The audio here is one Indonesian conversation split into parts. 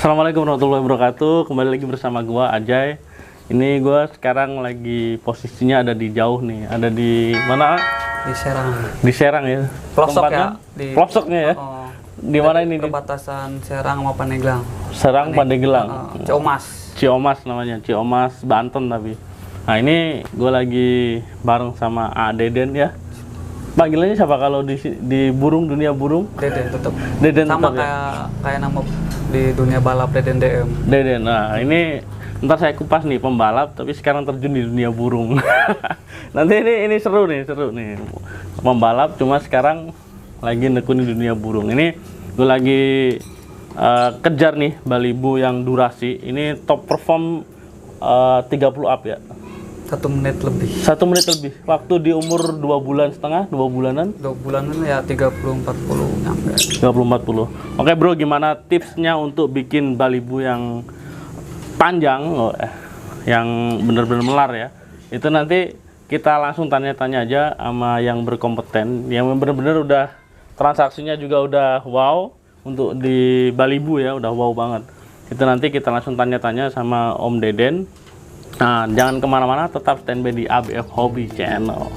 Assalamualaikum warahmatullahi wabarakatuh. Kembali lagi bersama gua Ajay. Ini gua sekarang lagi posisinya ada di jauh nih. Ada di mana? Di Serang. Di Serang ya. Pelosok Tempatnya? ya. Di Pelosoknya ya. Di mana ini? Perbatasan Serang sama Pandeglang. Serang Pandeglang. Ciomas. Ciomas namanya. Ciomas Banten tapi. Nah ini gua lagi bareng sama A Deden ya. Panggilannya siapa kalau di burung, dunia burung? Deden tetap. Deden Sama tetap, ya? kayak nama di dunia balap Deden DM. Deden. Nah ini ntar saya kupas nih pembalap, tapi sekarang terjun di dunia burung. Nanti ini seru nih. Pembalap cuma sekarang lagi nekuni dunia burung. Ini gue lagi kejar nih Balibu yang durasi. Ini top perform 30 up ya. 1 menit lebih. 1 menit lebih. Waktu di umur 2 bulan setengah, 2 bulanan. 2 bulanan ya 30-40 nyampe. 30-40. Oke bro, gimana tipsnya untuk bikin Balibu yang panjang, yang benar-benar melar ya? Itu nanti kita langsung tanya-tanya aja sama yang berkompeten, yang benar-benar udah transaksinya juga udah wow untuk di Balibu ya, udah wow banget. Itu nanti kita langsung tanya-tanya sama Om Deden. Nah, jangan kemana-mana, tetap standby di ABF Hobby Channel.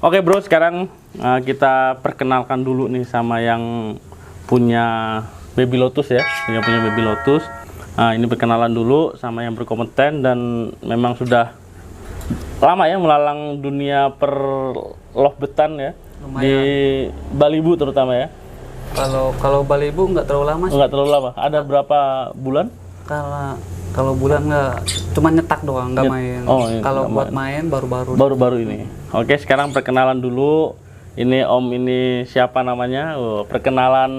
Oke bro, sekarang kita perkenalkan dulu nih sama yang punya Baby Lotus ya, yang punya Baby Lotus. Ini perkenalan dulu sama yang berkompeten dan memang sudah lama ya melalang dunia per lovebirdan ya. Lumayan. Di Balibu terutama ya. Kalau Balibu nggak terlalu lama sih. Nggak terlalu lama. Ada berapa bulan? Kalau bulan nggak, cuma nyetak doang, nggak main. Oh, iya, kalau buat main baru-baru. Baru-baru ini. Oke, sekarang perkenalan dulu. Ini Om ini siapa namanya? Perkenalan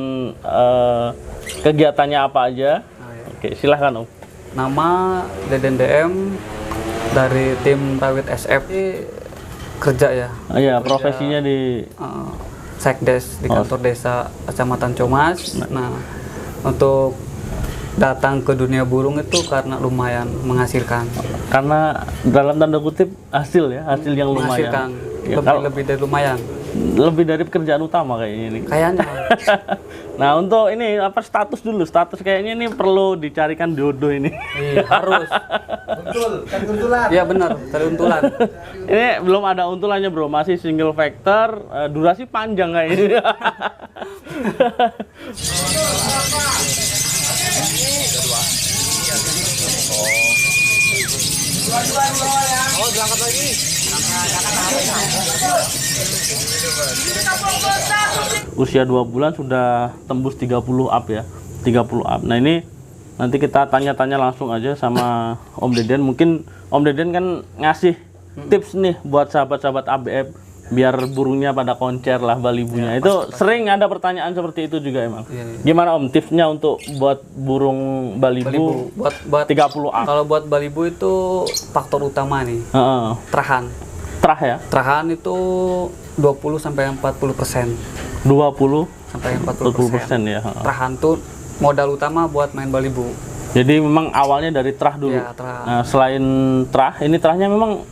kegiatannya apa aja? Iya. Oke, silahkan Om. Nama Deden DM dari tim Rawit SF kerja ya. Iya, profesinya di Sekdes di kantor desa Kecamatan Ciomas. Nah, untuk datang ke dunia burung itu karena lumayan menghasilkan. Karena dalam tanda kutip hasil ya, hasil yang lumayan. Menghasilkan, Ya, lebih dari lumayan. Lebih dari pekerjaan utama kayaknya ini. Kayaknya. Nah untuk ini apa status dulu? Status kayaknya ini perlu dicarikan jodoh ini. Iya, harus. Untul, kan untulan. Iya benar, cari untulan. Ini belum ada untulannya bro, masih single factor, durasi panjang kayaknya. Oh, berangkat lagi. Usia 2 bulan sudah tembus 30 up ya. 30 up. Nah ini nanti kita tanya-tanya langsung aja sama Om Deden. Mungkin Om Deden kan ngasih tips nih buat sahabat-sahabat ABF biar burungnya pada koncer lah Balibunya. Ya, itu sering ada pertanyaan seperti itu juga emang. Iya. Gimana Om tipsnya untuk buat burung Balibu buat 30 up? Kalau buat Balibu itu faktor utama nih. Terahan. Terah ya? Terahan itu 20 sampai 40%. 20 sampai 40% ya. Terahan tuh modal utama buat main Balibu. Jadi memang awalnya dari terah dulu. Ya, terah. Nah, selain terah, ini terahnya memang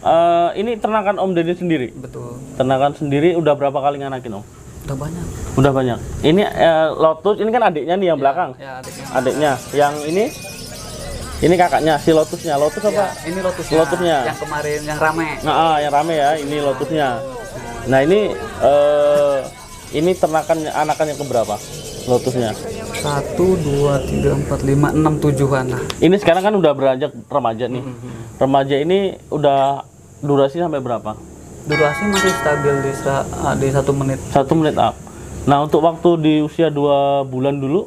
ini ternakan Om Deden sendiri. Betul. Ternakan sendiri udah berapa kali nganakin Om? Udah banyak. Udah banyak. Ini Lotus, ini kan adiknya nih yang belakang. Ya, adiknya. Yang ini kakaknya si Lotusnya. Lotus apa? Ya, ini Lotusnya. Lotusnya. Yang kemarin yang rame. Nah, yang rame ya. Ini Lotusnya. Nah, ini ternakan anakan yang keberapa? Lotusnya? 1, 2, 3, 4, 5, 6, 7-an lah. Ini sekarang kan udah beranjak remaja nih. Remaja ini udah durasi sampai berapa? Durasi masih stabil di 1 menit. 1 menit up. Nah, untuk waktu di usia 2 bulan dulu,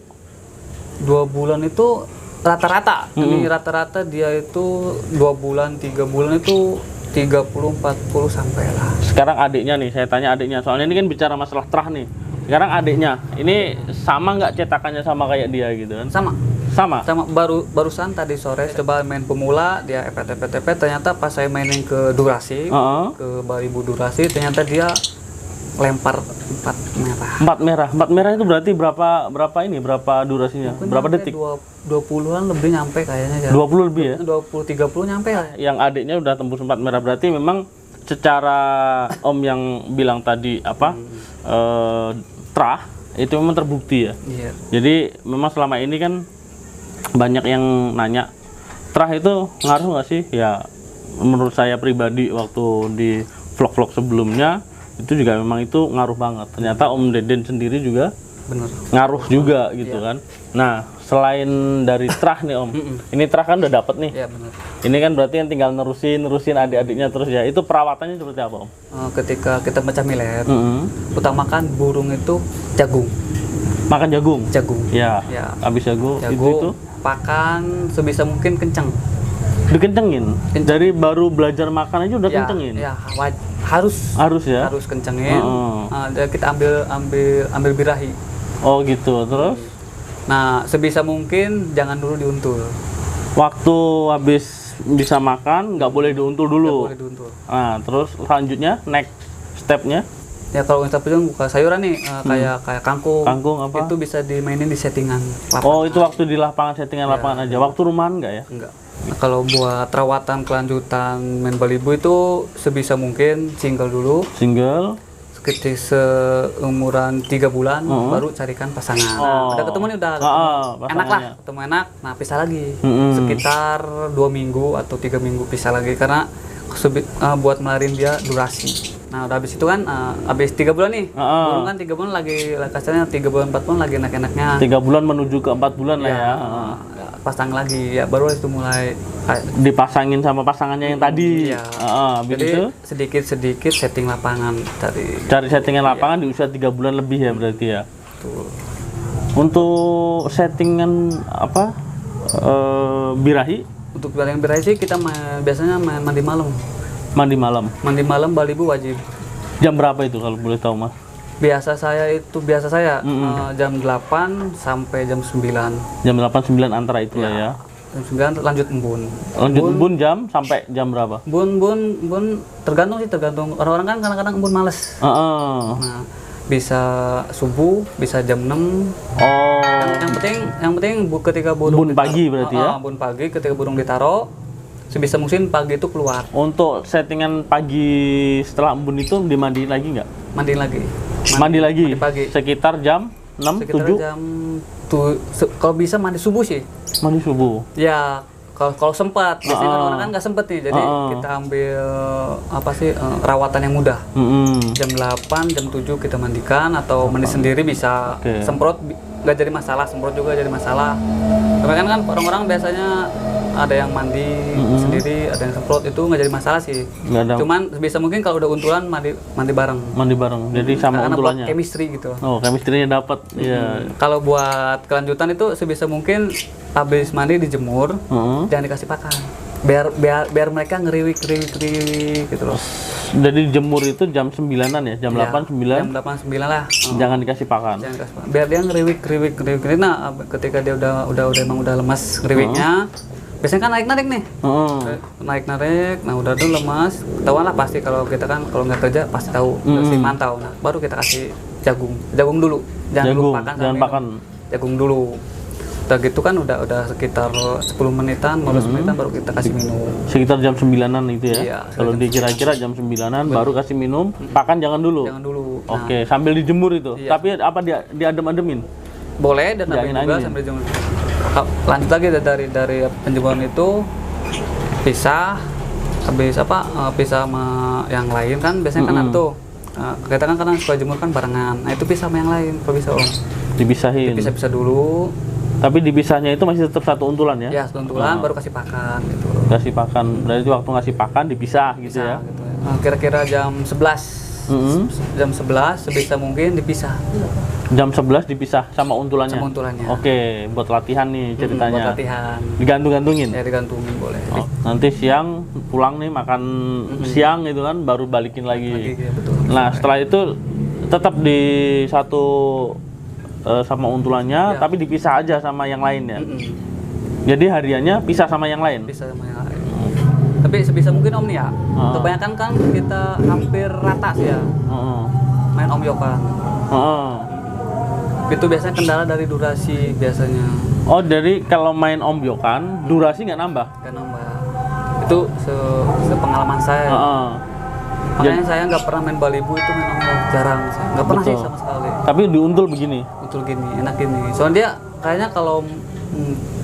2 bulan itu rata-rata. Ini rata-rata dia itu 2 bulan, 3 bulan itu 30-40 sampai lah. sekarang adiknya nih, saya tanya adiknya, soalnya ini kan bicara masalah terah nih. Sekarang adiknya, ini sama nggak cetakannya sama kayak dia gitu kan? Sama. Sama? Sama barusan tadi sore coba main pemula, dia FTP, ternyata pas saya mainin ke durasi, ke balibu durasi, ternyata dia lempar 4 merah. 4 merah. 4 merah itu berarti berapa ini? Berapa durasinya? Mungkin berapa nyampe detik? 20-an lebih nyampe kayaknya ya. 20 lebih ya? 20-30 nyampe lah. Yang adiknya udah tembus 4 merah, berarti memang secara Om yang bilang tadi terah itu memang terbukti ya. Iya. Jadi memang selama ini kan banyak yang nanya, terah itu ngaruh nggak sih? Ya menurut saya pribadi waktu di vlog-vlog sebelumnya itu juga memang itu ngaruh banget. Ternyata Om Deden sendiri juga Bener. ngaruh juga gitu kan. Nah, selain dari terah nih Om, ini terah kan udah dapet nih. Iya benar. Ini kan berarti yang tinggal nerusin adik-adiknya terus ya. Itu perawatannya seperti apa Om? Ketika kita pecah millet, utamakan burung itu jagung. Makan jagung? Jagung. Ya, Ya. habis jagung, Jagung, itu pakan sebisa mungkin kenceng. dikencengin? Dari baru belajar makan aja udah kencengin? Ya, harus ya? harus kencengin. Dan kita ambil birahi. Oh gitu, terus? Nah, sebisa mungkin jangan dulu diuntul. Waktu habis bisa makan, nggak boleh diuntul dulu? Nggak boleh diuntul. Nah, terus selanjutnya, next stepnya? Ya kalau kita buka sayuran nih, kayak kangkung. Kangkung apa? Itu bisa dimainin di settingan lapangan. Oh, itu waktu di lapangan, settingan lapangan aja. Waktu rumahan nggak ya? Enggak. Nah, kalau buat perawatan kelanjutan main balibu itu sebisa mungkin single dulu. Single? Sekitar seumuran 3 bulan baru carikan pasangan. Nah, udah ketemu nih udah enak lah, ketemu enak. Nah, pisah lagi. Sekitar 2 minggu atau 3 minggu pisah lagi karena buat melarin dia durasi. Nah, udah habis itu kan habis 3 bulan nih. Burung kan 3 bulan lagi kasarnya 3 bulan 4 bulan lagi enak-enaknya. 3 bulan menuju ke 4 bulan lah ya. Pasang lagi ya baru itu mulai dipasangin sama pasangannya yang tadi. Iya. Habis Jadi itu sedikit-sedikit setting lapangan cari settingan lapangan di usia 3 bulan lebih ya berarti ya. Betul. Untuk settingan apa birahi? Untuk yang birahi sih kita biasanya main mandi malam. Mandi malam. Mandi malam balibu wajib. Jam berapa itu kalau boleh tahu Mas? Biasa saya jam 8 sampai jam 9. Jam 8-9 antara itulah ya. Jam 9 lanjut embun. Lanjut embun jam sampai jam berapa? Bun tergantung orang-orang kan kadang-kadang embun males. Nah, bisa subuh, bisa jam 6. Yang penting ketika burung embun pagi berarti ya. Embun pagi ketika burung ditaruh sebisa mungkin pagi itu keluar. Untuk settingan pagi setelah embun itu dimandiin lagi nggak? Mandi lagi. Mandi pagi. Sekitar jam 6, Sekitar 7? jam kalau bisa mandi subuh sih. Mandi subuh. Ya, kalau sempat. Biasanya kan orang kan nggak sempet nih. Jadi kita ambil rawatan yang mudah. Jam 8, jam 7 kita mandikan atau mandi sendiri bisa. Semprot nggak jadi masalah, semprot juga jadi masalah. Kebanyakan kan orang-orang biasanya ada yang mandi sendiri, ada yang semprot, itu nggak jadi masalah sih. Cuman sebisa mungkin kalau udah untulan mandi bareng. Mandi bareng. Jadi sama karena untulannya. buat chemistry gitu. Oh, chemistry-nya dapat. Iya. Kalau buat kelanjutan itu sebisa mungkin habis mandi dijemur, jangan dikasih pakan. Biar mereka ngeriwik gitu loh. Jadi jemur itu jam 9-an ya? Jam 8, 9? Jam 8, 9 lah. Jangan dikasih pakan. Jangan dikasih pakan. Biar dia ngeriwik. Nah, ketika dia emang udah lemas ngeriwiknya, biasanya kan naik nih. Naik. Nah, udah tuh lemas. Ketahuan lah pasti kalau kita kan kalau nggak kerja pasti tahu. Pasti mantau. Nah, baru kita kasih jagung dulu. Jangan dulu pakan. Jangan pakan. Jagung dulu. Udah gitu kan udah sekitar 10 menitan, 15 menitan baru kita kasih minum. Sekitar jam 9-an itu ya? Iya, kalau dikira-kira jam 9-an baru kasih minum, pakan jangan dulu? Jangan dulu. Oke, sambil dijemur itu? Iya. Tapi apa diadem-ademin? Boleh, dan juga sambil dijemur. Lanjut lagi dari penjemuran itu, pisah. Habis pisah sama yang lain kan, biasanya kan ada tuh. Kita kan kadang suka jemur kan barengan. Nah, itu pisah sama yang lain kalau bisa Om. Dipisahin? Dipisah dulu. Tapi dipisahnya itu masih tetap satu untulan ya? Ya, satu untulan baru kasih pakan gitu. Kasih pakan, berarti waktu ngasih pakan dipisah gitu ya? Gitu ya. Kira-kira jam 11 Jam 11 sebisa mungkin dipisah. Jam 11 dipisah sama untulannya. Sama untulannya. Oke, buat latihan nih ceritanya. Buat latihan. Digantung-gantungin. Ya digantungin boleh. Oh, nanti siang pulang nih makan siang gitu kan, baru balikin lagi. Ya, betul. Nah, setelah itu tetap di satu sama untulannya, Ya. tapi dipisah aja sama yang lain ya. Jadi hariannya pisah sama yang lain. Bisa sama yang lain. Tapi sebisa mungkin Om nih ya. Kebanyakan kan kita hampir rata sih ya. Main Om Yokan. Itu biasanya kendala dari durasi biasanya. Oh, dari kalau main Om Yokan, durasi nggak nambah? Gak nambah. Itu sepengalaman saya. Makanya saya nggak pernah main balibu itu main Om Yokan. Jarang. Nggak pernah sih sama sekali. Tapi diuntul begini? Untul gini, enak gini. Soalnya dia kayaknya kalau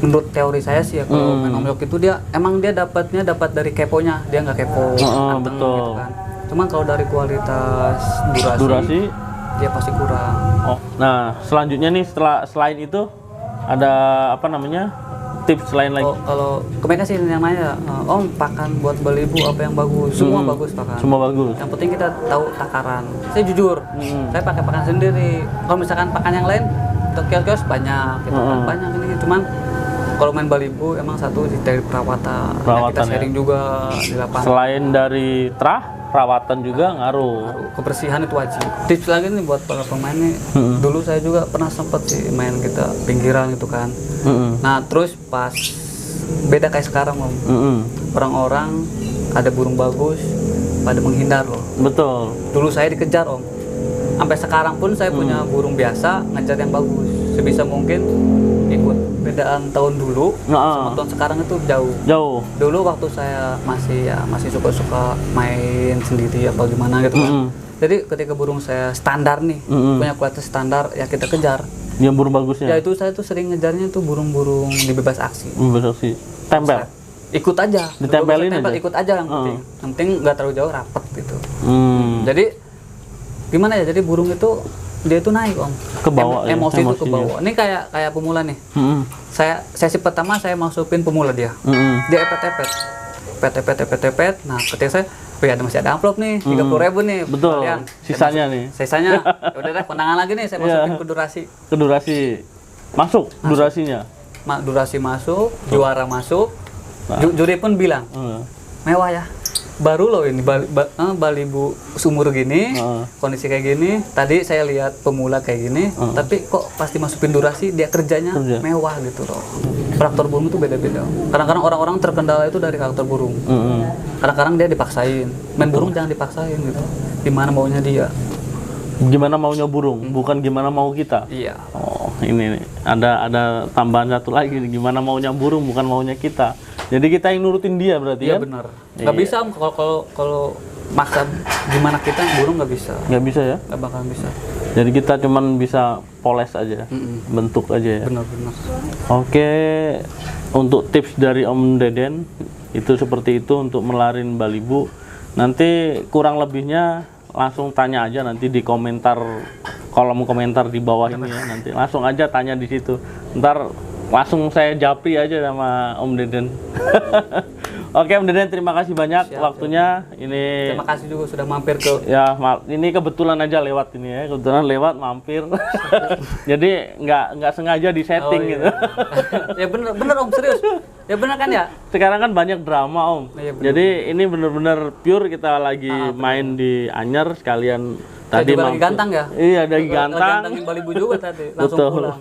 menurut teori saya sih ya, kalau main Om Yokan itu dia emang dia dapat dari keponya. Dia nggak kepo. Anteng, betul. gitu kan. Cuman kalau dari kualitas durasi dia pasti kurang. Oh, nah selanjutnya nih selain itu ada apa namanya tips lain lagi? Kalau kebanyakan sih yang nanya, Om pakan buat balibu apa yang bagus? Semua bagus pakan. Semua bagus. Yang penting kita tahu takaran. Saya jujur, saya pakai pakan sendiri. Kalau misalkan pakan yang lain, kios-kios banyak, gitu kan banyak ini. Cuman kalau main balibu emang satu dari perawatan. Kita sharing juga di lapangan. Selain dari perawatan juga ngaruh. Kebersihan itu wajib. Tips lagi nih buat para pemain nih. Dulu saya juga pernah sempet sih main kita pinggiran gitu kan. Nah terus pas beda kayak sekarang Om. Orang-orang ada burung bagus pada menghindar loh. Betul. Dulu saya dikejar Om. Sampai sekarang pun saya punya burung biasa ngejar yang bagus. Sebisa mungkin ikut bedaan tahun dulu sama tahun sekarang itu jauh. Dulu waktu saya masih suka main sendiri apa gimana gitu kan. Jadi ketika burung saya standar nih, punya kualitas standar ya kita kejar. Yang burung bagusnya? Ya itu saya tuh sering ngejarnya tuh burung-burung di bebas aksi. Bebas aksi. Tempel? Ikut aja. Ditempelin aja? Ikut aja yang penting. Yang penting nggak terlalu jauh, rapet gitu. Jadi gimana ya? Jadi burung itu dia itu naik Om. Ke bawah emosi itu ke bawah. Ini kayak pemula nih. Sesi pertama saya masukin pemula dia. Dia epet. Nah, ketika saya masih ada amplop nih, 30.000 nih. Betul. Kalian. Sisanya nih. Sisanya udah deh kondangan lagi nih saya masukin ke durasi. Ke durasi. Masuk durasinya. Durasi masuk, juara masuk. Juri pun bilang, mewah ya. Baru loh ini balibu sumur gini, kondisi kayak gini. Tadi saya lihat pemula kayak gini, tapi kok pasti masukin durasi dia kerjanya mewah gitu loh. Karakter burung itu beda-beda. Kadang-kadang orang-orang terkendala itu dari karakter burung. Kadang-kadang dia dipaksain. Main burung jangan dipaksain gitu. Gimana maunya dia. Gimana maunya burung, bukan gimana mau kita. Iya. Oh, ini nih. Ada tambahan satu lagi nih, gimana maunya burung bukan maunya kita. Jadi kita yang nurutin dia berarti iya, kan? Benar. Nggak bisa Om, kalau maksa gimana kita burung nggak bisa. Nggak bisa ya? Nggak bakalan bisa. Jadi kita cuman bisa poles aja, bentuk aja ya. Benar-benar. Oke, untuk tips dari Om Deden itu seperti itu untuk melarin balibu. Nanti kurang lebihnya langsung tanya aja nanti di kolom komentar di bawah ini ya. Nanti langsung aja tanya di situ. Ntar langsung saya japri aja sama Om Deden. Oke Om Deden, terima kasih banyak waktunya. Ini terima kasih juga sudah mampir ke. Ya, ini kebetulan aja lewat ini ya. Kebetulan lewat mampir. Jadi nggak sengaja di setting gitu. Ya bener Om, serius. Ya bener kan ya? Sekarang kan banyak drama Om. Ya, jadi ini bener-bener pure kita lagi main di Anyer sekalian. Tadi juga lagi gantang ya? Iya, lagi gantang. Lagi gantangin balibu juga tadi, langsung pulang.